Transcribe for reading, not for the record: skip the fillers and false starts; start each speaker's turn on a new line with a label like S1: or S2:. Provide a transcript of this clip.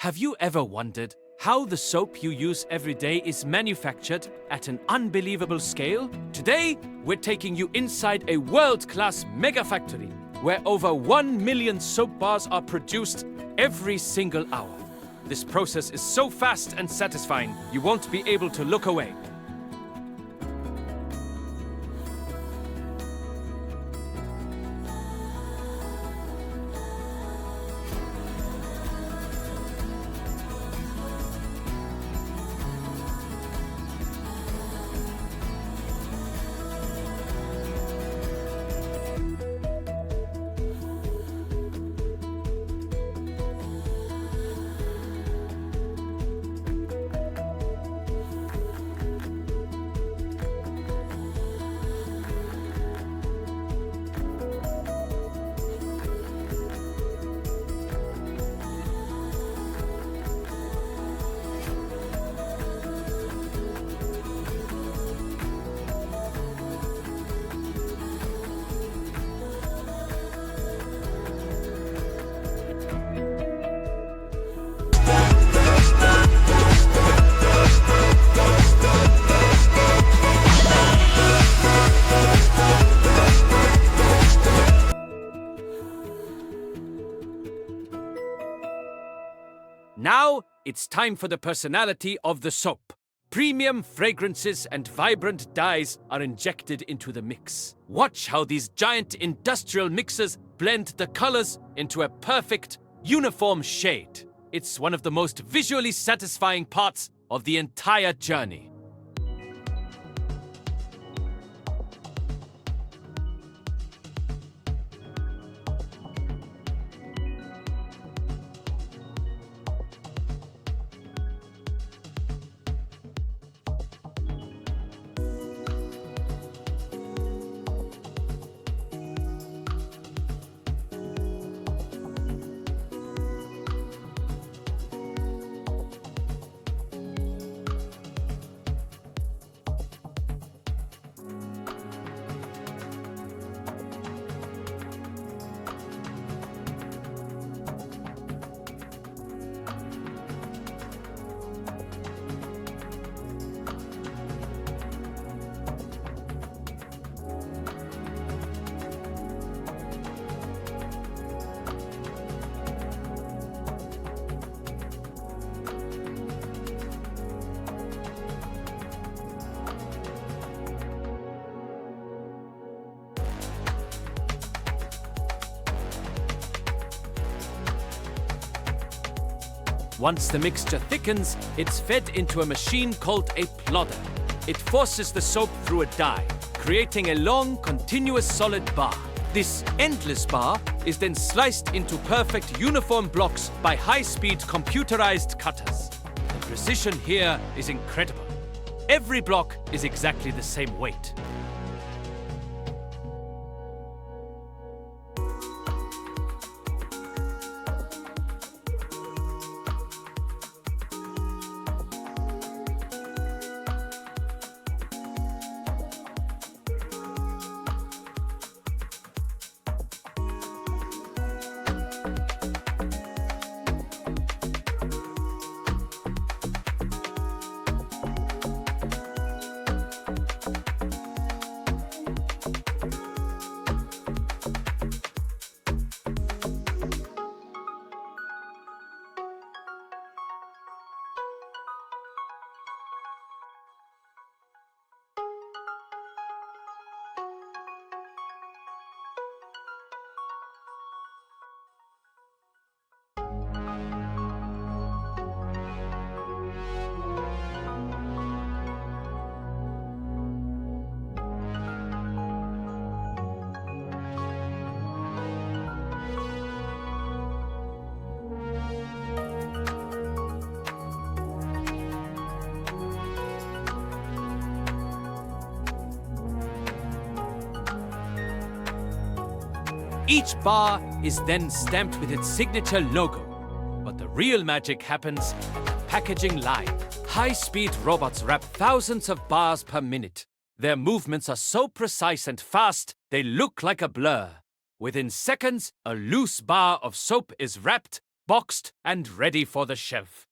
S1: Have you ever wondered how the soap you use every day is manufactured at an unbelievable scale? Today, we're taking you inside a world-class mega factory where over 1 million soap bars are produced every single hour. This process is so fast and satisfying, you won't be able to look away. Now, it's time for the personality of the soap. Premium fragrances and vibrant dyes are injected into the mix. Watch how these giant industrial mixers blend the colors into a perfect, uniform shade. It's one of the most visually satisfying parts of the entire journey. Once the mixture thickens, it's fed into a machine called a plodder. It forces the soap through a die, creating a long, continuous solid bar. This endless bar is then sliced into perfect uniform blocks by high-speed computerized cutters. The precision here is incredible. Every block is exactly the same weight. Each bar is then stamped with its signature logo. But the real magic happens at the packaging line. High-speed robots wrap thousands of bars per minute. Their movements are so precise and fast, they look like a blur. Within seconds, a loose bar of soap is wrapped, boxed and ready for the shelf.